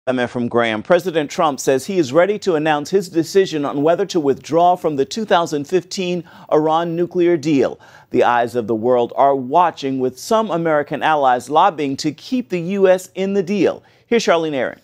I'm from Graham. President Trump says he is ready to announce his decision on whether to withdraw from the 2015 Iran nuclear deal. The eyes of the world are watching, with some American allies lobbying to keep the U.S. in the deal. Here's Charlene Aaron.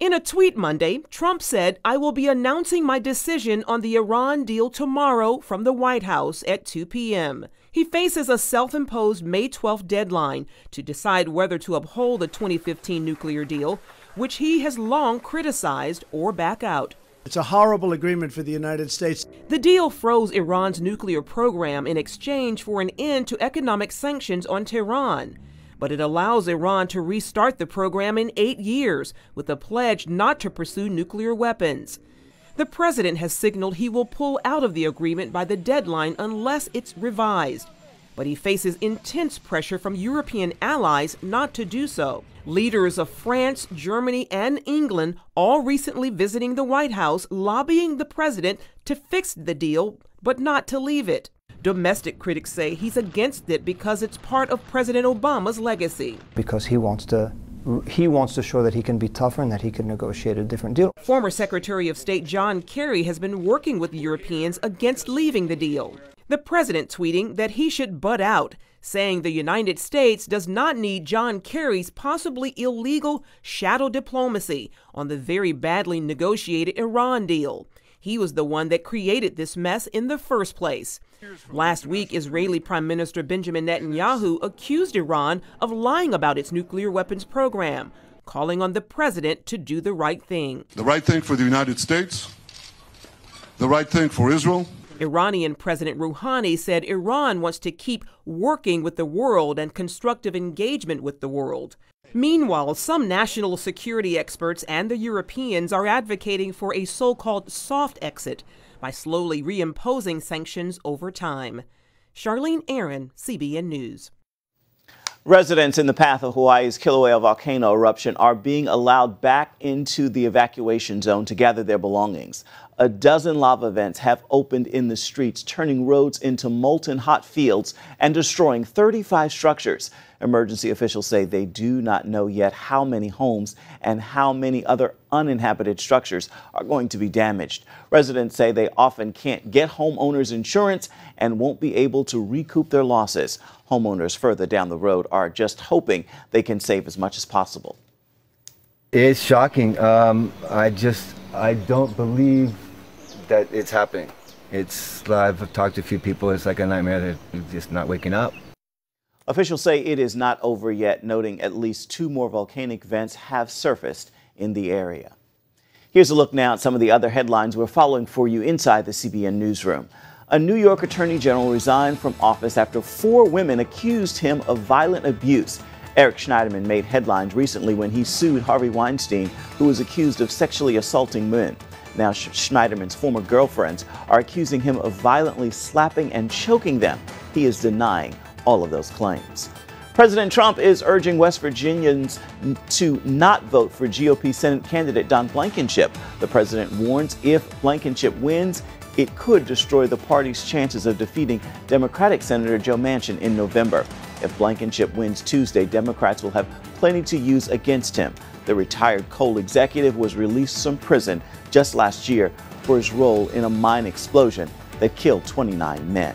In a tweet Monday, Trump said, "I will be announcing my decision on the Iran deal tomorrow from the White House at 2 p.m. He faces a self-imposed May 12th deadline to decide whether to uphold the 2015 nuclear deal, which he has long criticized, or back out. It's a horrible agreement for the United States. The deal froze Iran's nuclear program in exchange for an end to economic sanctions on Tehran. But it allows Iran to restart the program in 8 years with a pledge not to pursue nuclear weapons. The president has signaled he will pull out of the agreement by the deadline unless it's revised. But he faces intense pressure from European allies not to do so. Leaders of France, Germany, and England all recently visiting the White House, lobbying the president to fix the deal, but not to leave it. Domestic critics say he's against it because it's part of President Obama's legacy. Because he wants to show that he can be tougher and that he can negotiate a different deal. Former Secretary of State John Kerry has been working with Europeans against leaving the deal. The president tweeting that he should butt out, saying the United States does not need John Kerry's possibly illegal shadow diplomacy on the very badly negotiated Iran deal. He was the one that created this mess in the first place. Last week, Israeli Prime Minister Benjamin Netanyahu accused Iran of lying about its nuclear weapons program, calling on the president to do the right thing. The right thing for the United States, the right thing for Israel. Iranian President Rouhani said Iran wants to keep working with the world and constructive engagement with the world. Meanwhile, some national security experts and the Europeans are advocating for a so-called soft exit by slowly reimposing sanctions over time. Charlene Aaron, CBN News. Residents in the path of Hawaii's Kilauea volcano eruption are being allowed back into the evacuation zone to gather their belongings. A dozen lava vents have opened in the streets, turning roads into molten hot fields and destroying 35 structures. Emergency officials say they do not know yet how many homes and how many other uninhabited structures are going to be damaged. Residents say they often can't get homeowners insurance and won't be able to recoup their losses. Homeowners further down the road are just hoping they can save as much as possible. It's shocking. I don't believe that it's happening. I've talked to a few people. It's like a nightmare. They're just not waking up. Officials say it is not over yet, noting at least 2 more volcanic vents have surfaced in the area. Here's a look now at some of the other headlines we're following for you inside the CBN newsroom. A New York attorney general resigned from office after 4 women accused him of violent abuse. Eric Schneiderman made headlines recently when he sued Harvey Weinstein, who was accused of sexually assaulting men. Now, Schneiderman's former girlfriends are accusing him of violently slapping and choking them. He is denying all of those claims. President Trump is urging West Virginians to not vote for GOP Senate candidate Don Blankenship. The president warns if Blankenship wins, it could destroy the party's chances of defeating Democratic Senator Joe Manchin in November. If Blankenship wins Tuesday, Democrats will have plenty to use against him. The retired coal executive was released from prison just last year for his role in a mine explosion that killed 29 men.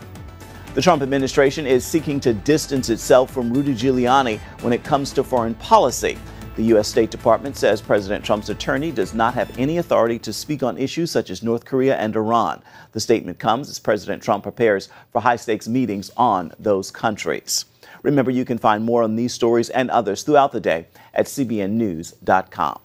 The Trump administration is seeking to distance itself from Rudy Giuliani when it comes to foreign policy. The U.S. State Department says President Trump's attorney does not have any authority to speak on issues such as North Korea and Iran. The statement comes as President Trump prepares for high-stakes meetings on those countries. Remember, you can find more on these stories and others throughout the day at cbnnews.com.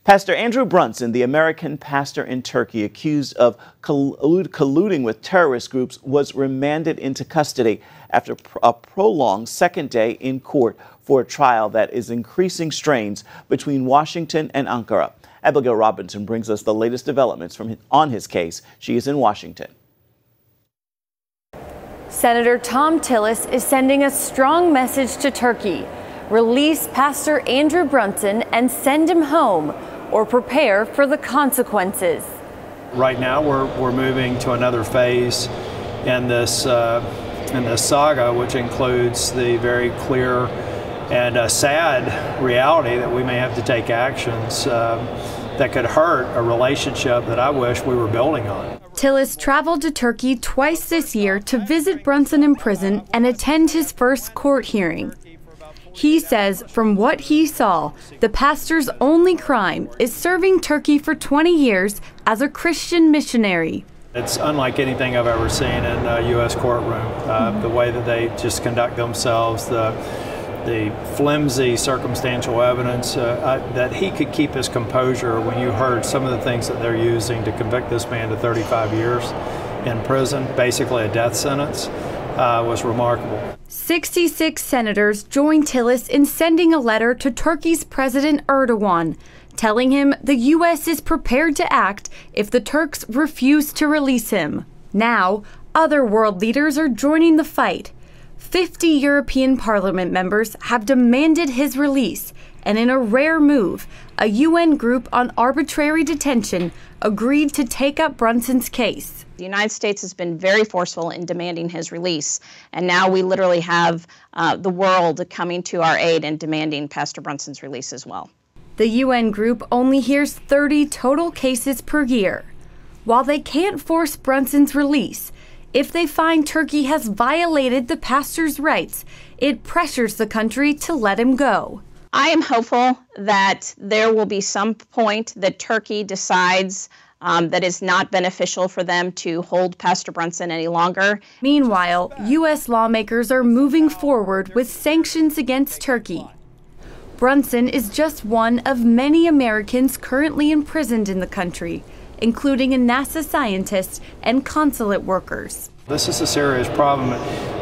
Pastor Andrew Brunson, the American pastor in Turkey accused of colluding with terrorist groups, was remanded into custody after a prolonged second day in court for a trial that is increasing strains between Washington and Ankara. Abigail Robinson brings us the latest developments on his case. She is in Washington. Senator Tom Tillis is sending a strong message to Turkey. Release Pastor Andrew Brunson and send him home, or prepare for the consequences. Right now we're moving to another phase in this saga, which includes the very clear and a sad reality that we may have to take actions that could hurt a relationship that I wish we were building on. Tillis traveled to Turkey twice this year to visit Brunson in prison and attend his first court hearing. He says from what he saw, the pastor's only crime is serving Turkey for 20 years as a Christian missionary. It's unlike anything I've ever seen in a U.S. courtroom. The way that they just conduct themselves, the flimsy circumstantial evidence, that he could keep his composure when you heard some of the things that they're using to convict this man to 35 years in prison, basically a death sentence, was remarkable. 66 senators joined Tillis in sending a letter to Turkey's President Erdogan, telling him the U.S. is prepared to act if the Turks refuse to release him. Now, other world leaders are joining the fight. 50 European Parliament members have demanded his release, and in a rare move, a UN group on arbitrary detention agreed to take up Brunson's case. The United States has been very forceful in demanding his release, and now we literally have the world coming to our aid and demanding Pastor Brunson's release as well. The UN group only hears 30 total cases per year. While they can't force Brunson's release, if they find Turkey has violated the pastor's rights, it pressures the country to let him go. I am hopeful that there will be some point that Turkey decides that it's not beneficial for them to hold Pastor Brunson any longer. Meanwhile, U.S. lawmakers are moving forward with sanctions against Turkey. Brunson is just one of many Americans currently imprisoned in the country, including a NASA scientist and consulate workers. This is a serious problem,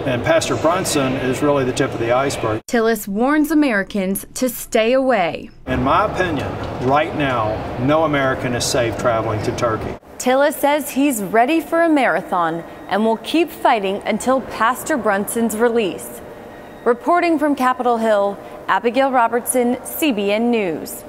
and Pastor Brunson is really the tip of the iceberg. Tillis warns Americans to stay away. In my opinion, right now, no American is safe traveling to Turkey. Tillis says he's ready for a marathon and will keep fighting until Pastor Brunson's release. Reporting from Capitol Hill, Abigail Robertson, CBN News.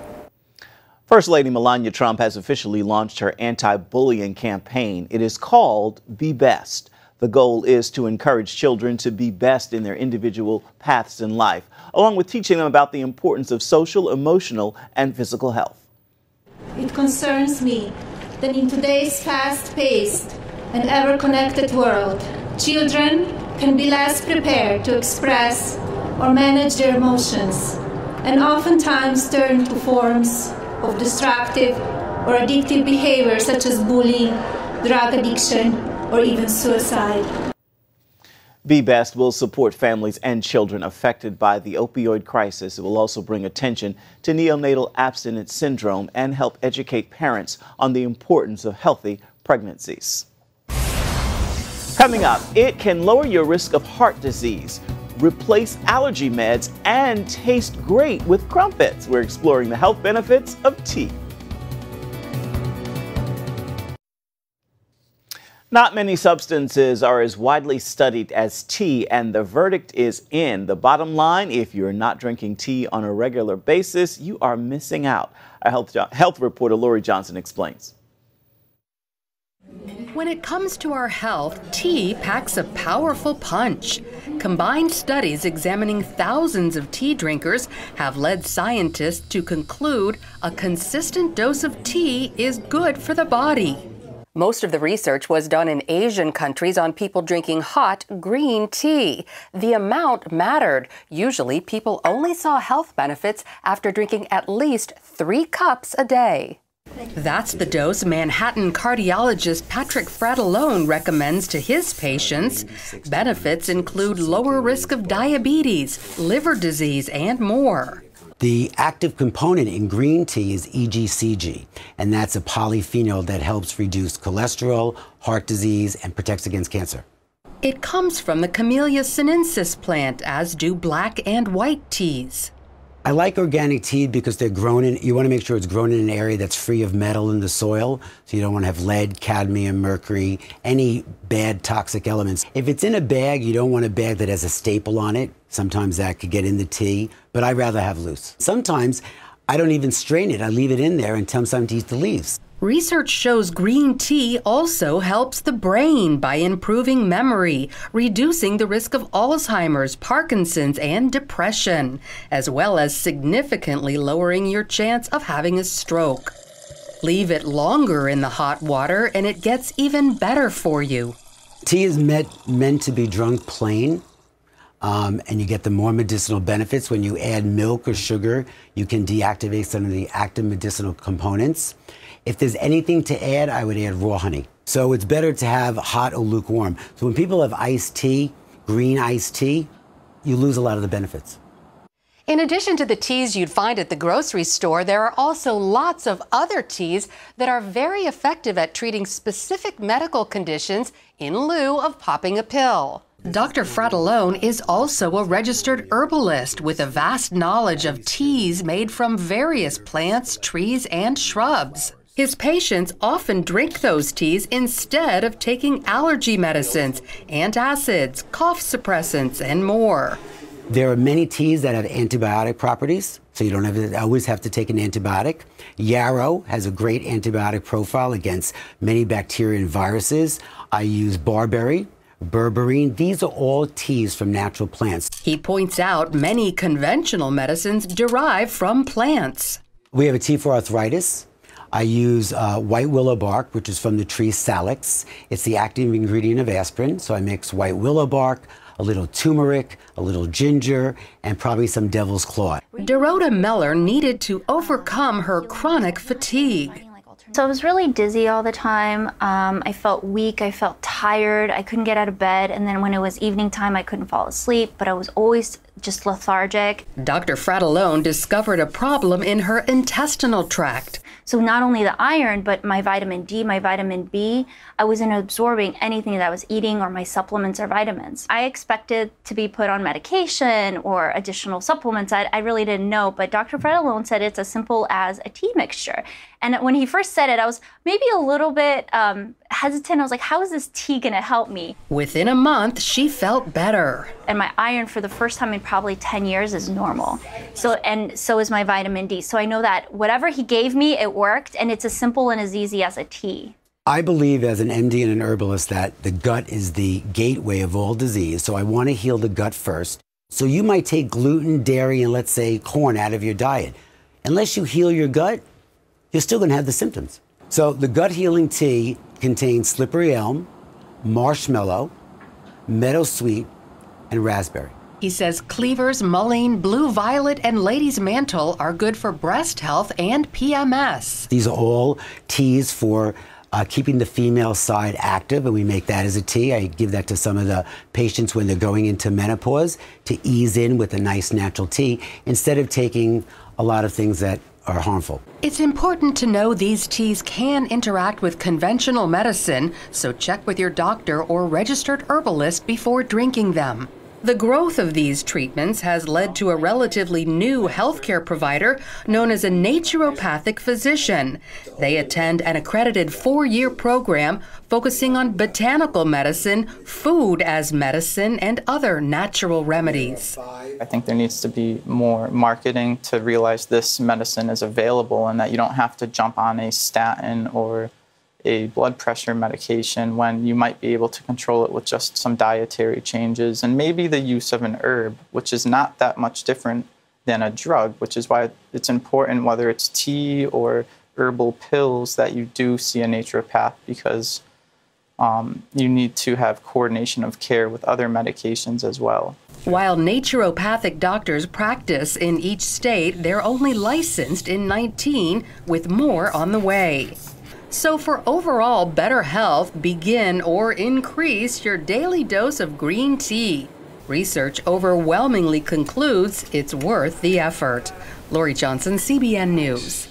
First Lady Melania Trump has officially launched her anti-bullying campaign. It is called Be Best. The goal is to encourage children to be best in their individual paths in life, along with teaching them about the importance of social, emotional, and physical health. It concerns me that in today's fast-paced and ever-connected world, children can be less prepared to express or manage their emotions, and oftentimes turn to forms of destructive or addictive behavior such as bullying, drug addiction, or even suicide. Be Best will support families and children affected by the opioid crisis. It will also bring attention to neonatal abstinence syndrome and help educate parents on the importance of healthy pregnancies. Coming up, it can lower your risk of heart disease, replace allergy meds, and taste great with crumpets. We're exploring the health benefits of tea. Not many substances are as widely studied as tea, and the verdict is in. The bottom line, if you're not drinking tea on a regular basis, you are missing out. Our health reporter Lori Johnson explains. When it comes to our health, tea packs a powerful punch. Combined studies examining thousands of tea drinkers have led scientists to conclude a consistent dose of tea is good for the body. Most of the research was done in Asian countries on people drinking hot green tea. The amount mattered. Usually, people only saw health benefits after drinking at least 3 cups a day. That's the dose Manhattan cardiologist Patrick Fratellone recommends to his patients. Benefits include lower risk of diabetes, liver disease, and more. The active component in green tea is EGCG, and that's a polyphenol that helps reduce cholesterol, heart disease, and protects against cancer. It comes from the Camellia sinensis plant, as do black and white teas. I like organic tea because they're grown in, you want to make sure it's grown in an area that's free of metal in the soil. So you don't want to have lead, cadmium, mercury, any bad toxic elements. If it's in a bag, you don't want a bag that has a staple on it. Sometimes that could get in the tea, but I'd rather have loose. Sometimes I don't even strain it. I leave it in there and tell them to eat the leaves. Research shows green tea also helps the brain by improving memory, reducing the risk of Alzheimer's, Parkinson's, and depression, as well as significantly lowering your chance of having a stroke. Leave it longer in the hot water and it gets even better for you. Tea is meant to be drunk plain, and you get the more medicinal benefits. When you add milk or sugar, you can deactivate some of the active medicinal components. If there's anything to add, I would add raw honey. So it's better to have hot or lukewarm. So when people have iced tea, green iced tea, you lose a lot of the benefits. In addition to the teas you'd find at the grocery store, there are also lots of other teas that are very effective at treating specific medical conditions in lieu of popping a pill. Dr. Fratellone is also a registered herbalist with a vast knowledge of teas made from various plants, trees, and shrubs. His patients often drink those teas instead of taking allergy medicines, antacids, cough suppressants, and more. There are many teas that have antibiotic properties, so you don't always have to take an antibiotic. Yarrow has a great antibiotic profile against many bacteria and viruses. I use barberry, berberine. These are all teas from natural plants. He points out many conventional medicines derive from plants. We have a tea for arthritis. I use white willow bark, which is from the tree Salix. It's the active ingredient of aspirin, so I mix white willow bark, a little turmeric, a little ginger, and probably some devil's claw. Dorota Meller needed to overcome her chronic fatigue. So I was really dizzy all the time. I felt weak, I felt tired, I couldn't get out of bed, and then when it was evening time I couldn't fall asleep, but I was always just lethargic. Dr. Fratellone discovered a problem in her intestinal tract. So not only the iron, but my vitamin D, my vitamin B, I wasn't absorbing anything that I was eating or my supplements or vitamins. I expected to be put on medication or additional supplements. I really didn't know, but Dr. Fratellone said it's as simple as a tea mixture. And when he first said it, I was maybe a little bit hesitant. I was like, how is this tea gonna help me? Within a month, she felt better. And my iron for the first time in probably 10 years is normal. And so is my vitamin D. So I know that whatever he gave me, it worked, and it's as simple and as easy as a tea. I believe as an MD and an herbalist that the gut is the gateway of all disease. So I want to heal the gut first. So you might take gluten, dairy, and let's say corn out of your diet. Unless you heal your gut, you're still going to have the symptoms. So the gut healing tea contains slippery elm, marshmallow, meadowsweet, and raspberry. He says cleavers, mullein, blue violet, and lady's mantle are good for breast health and PMS. These are all teas for keeping the female side active, and we make that as a tea. I give that to some of the patients when they're going into menopause to ease in with a nice natural tea instead of taking a lot of things that are harmful. It's important to know these teas can interact with conventional medicine, so check with your doctor or registered herbalist before drinking them. The growth of these treatments has led to a relatively new healthcare provider known as a naturopathic physician. They attend an accredited 4-year program focusing on botanical medicine, food as medicine, and other natural remedies. I think there needs to be more marketing to realize this medicine is available and that you don't have to jump on a statin or a blood pressure medication when you might be able to control it with just some dietary changes and maybe the use of an herb, which is not that much different than a drug, which is why it's important, whether it's tea or herbal pills, that you do see a naturopath, because you need to have coordination of care with other medications as well. While naturopathic doctors practice in each state, they're only licensed in 19, with more on the way. So for overall better health, begin or increase your daily dose of green tea. Research overwhelmingly concludes it's worth the effort. Lori Johnson, CBN News.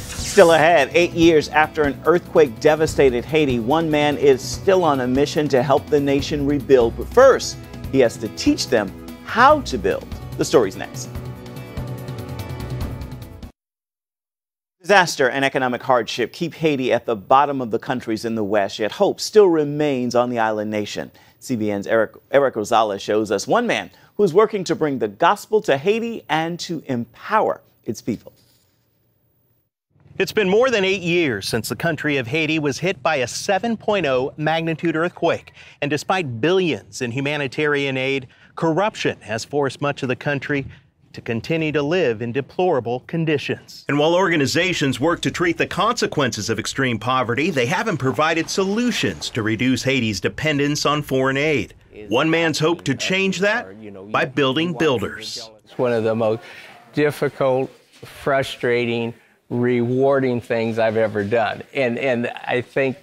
Still ahead, 8 years after an earthquake devastated Haiti, one man is still on a mission to help the nation rebuild. But first, he has to teach them how to build. The story's next. Disaster and economic hardship keep Haiti at the bottom of the countries in the West, yet hope still remains on the island nation. CBN's Eric Rosales shows us one man who is working to bring the gospel to Haiti and to empower its people. It's been more than 8 years since the country of Haiti was hit by a 7.0 magnitude earthquake. And despite billions in humanitarian aid, corruption has forced much of the country to continue to live in deplorable conditions. And while organizations work to treat the consequences of extreme poverty, they haven't provided solutions to reduce Haiti's dependence on foreign aid. One man's hope to change that by building builders. It's one of the most difficult, frustrating, rewarding things I've ever done. And I think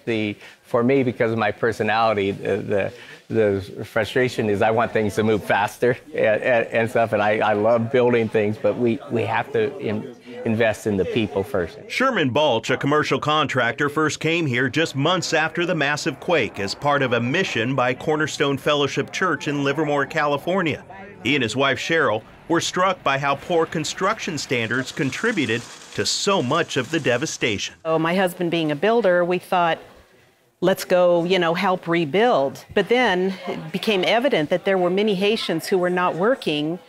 for me, because of my personality, the frustration is I want things to move faster and stuff, and I love building things, but we have to invest in the people first. Sherman Balch, a commercial contractor, first came here just months after the massive quake as part of a mission by Cornerstone Fellowship Church in Livermore, California. He and his wife Cheryl were struck by how poor construction standards contributed to so much of the devastation. Oh, my husband being a builder, we thought, let's go, help rebuild. But then it became evident that there were many Haitians who were not working,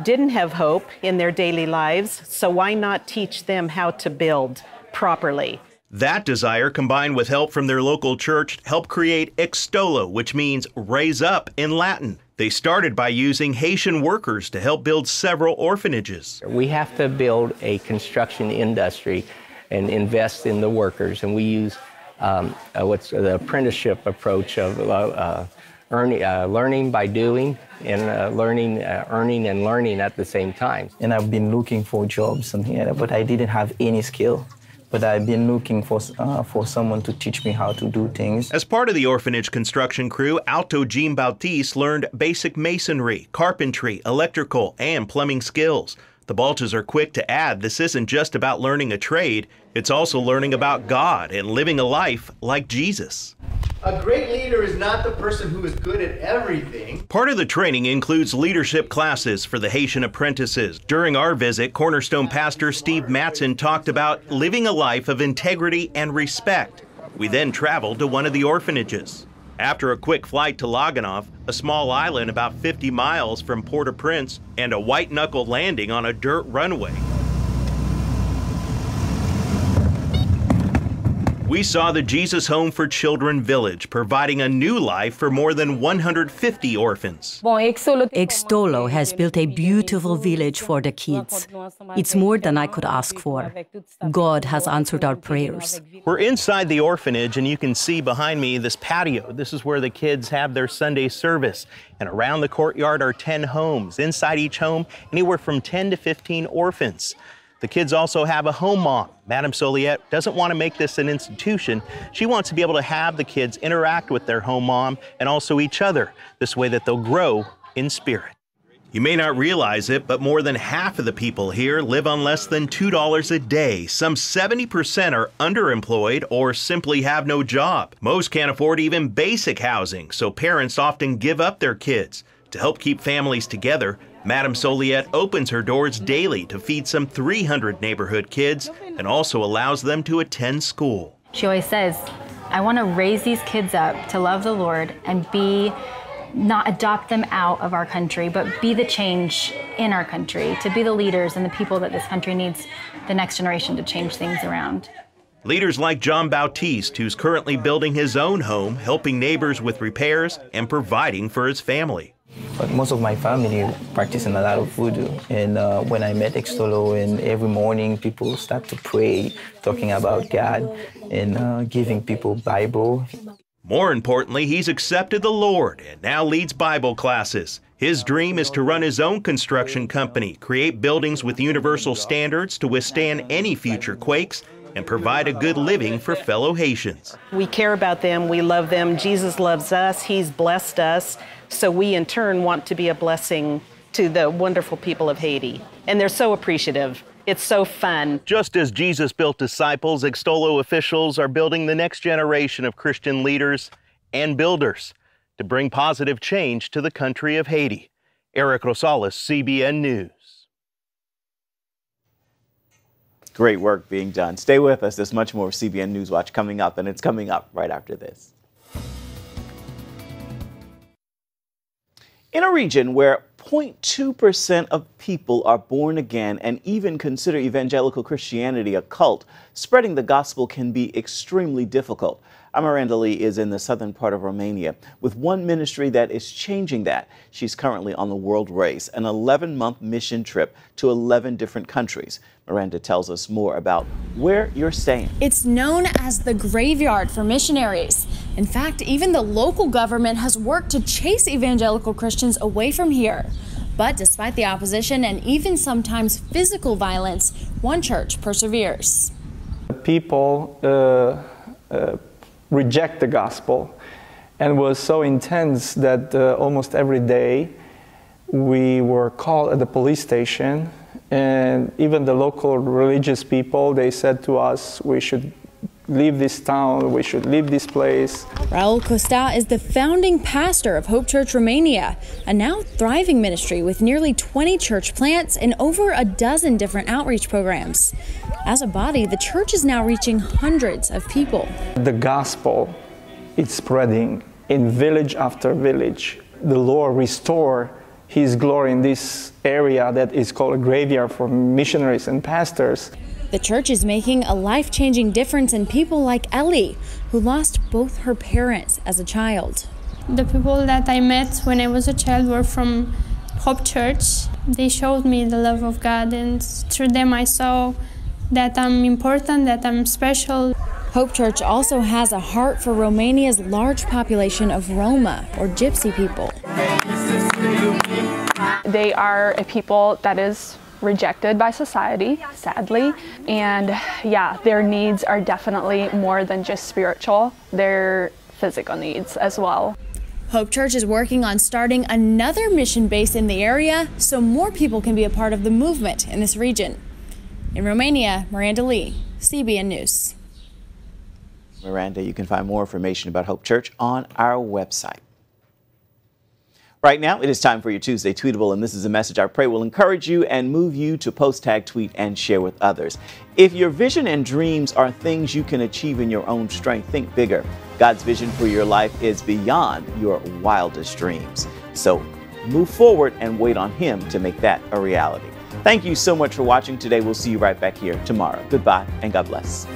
didn't have hope in their daily lives, so why not teach them how to build properly? That desire, combined with help from their local church, helped create Extolo, which means raise up in Latin. They started by using Haitian workers to help build several orphanages. We have to build a construction industry and invest in the workers, and we use what's the apprenticeship approach of learning by doing and earning and learning at the same time. And I've been looking for jobs in here, but I didn't have any skill. But I've been looking for someone to teach me how to do things. As part of the orphanage construction crew, Alto Jean Baptiste learned basic masonry, carpentry, electrical, and plumbing skills. The Balches are quick to add this isn't just about learning a trade, it's also learning about God and living a life like Jesus. A great leader is not the person who is good at everything. Part of the training includes leadership classes for the Haitian apprentices. During our visit, Cornerstone pastor Steve Matson talked about living a life of integrity and respect. We then traveled to one of the orphanages. After a quick flight to Laganoff, a small island about 50 miles from Port-au-Prince, and a white-knuckle landing on a dirt runway, we saw the Jesus Home for Children Village, providing a new life for more than 150 orphans. Extolo has built a beautiful village for the kids. It's more than I could ask for. God has answered our prayers. We're inside the orphanage, and you can see behind me this patio. This is where the kids have their Sunday service. And around the courtyard are 10 homes. Inside each home, anywhere from 10 to 15 orphans. The kids also have a home mom. Madame Soliette doesn't want to make this an institution. She wants to be able to have the kids interact with their home mom and also each other, this way that they'll grow in spirit. You may not realize it, but more than half of the people here live on less than $2 a day. Some 70% are underemployed or simply have no job. Most can't afford even basic housing, so parents often give up their kids. To help keep families together, Madame Soliette opens her doors daily to feed some 300 neighborhood kids and also allows them to attend school. She always says, I want to raise these kids up to love the Lord and not adopt them out of our country, but be the change in our country, to be the leaders and the people that this country needs the next generation to change things around. Leaders like John Bautiste, who's currently building his own home, helping neighbors with repairs and providing for his family. But most of my family practicing a lot of voodoo. And when I met Extolo, and every morning people start to pray, talking about God and giving people Bible. More importantly, he's accepted the Lord and now leads Bible classes. His dream is to run his own construction company, create buildings with universal standards to withstand any future quakes, and provide a good living for fellow Haitians. We care about them, we love them, Jesus loves us, he's blessed us, so we in turn want to be a blessing to the wonderful people of Haiti. And they're so appreciative. It's so fun. Just as Jesus built disciples, Extolo officials are building the next generation of Christian leaders and builders to bring positive change to the country of Haiti. Eric Rosales, CBN News. Great work being done. Stay with us. There's much more of CBN News Watch coming up, and it's coming up right after this. In a region where 0.2% of people are born again and even consider evangelical Christianity a cult. Spreading the gospel can be extremely difficult. Miranda Lee is in the southern part of Romania with one ministry that is changing that. She's currently on the world race, an 11-month mission trip to 11 different countries. Miranda tells us more about where you're staying. It's known as the graveyard for missionaries. In fact, even the local government has worked to chase evangelical Christians away from here. But despite the opposition and even sometimes physical violence, one church perseveres. People reject the gospel, and was so intense that almost every day we were called at the police station, and even the local religious people, they said to us we should leave this town, we should leave this place. Raul Costa is the founding pastor of Hope Church Romania, a now thriving ministry with nearly 20 church plants and over a dozen different outreach programs. As a body, the church is now reaching hundreds of people. The gospel is spreading in village after village. The Lord restore His glory in this area that is called a graveyard for missionaries and pastors. The church is making a life-changing difference in people like Ellie, who lost both her parents as a child. The people that I met when I was a child were from Hope Church. They showed me the love of God, and through them I saw that I'm important, that I'm special. Hope Church also has a heart for Romania's large population of Roma, or Gypsy people. They are a people that is rejected by society, sadly, and yeah, their needs are definitely more than just spiritual, they're physical needs as well. Hope Church is working on starting another mission base in the area so more people can be a part of the movement in this region. In Romania, Miranda Lee, CBN News. Miranda, you can find more information about Hope Church on our website. Right now, it is time for your Tuesday Tweetable, and this is a message I pray will encourage you and move you to post, tag, tweet, and share with others. If your vision and dreams are things you can achieve in your own strength, think bigger. God's vision for your life is beyond your wildest dreams. So move forward and wait on Him to make that a reality. Thank you so much for watching today. We'll see you right back here tomorrow. Goodbye and God bless.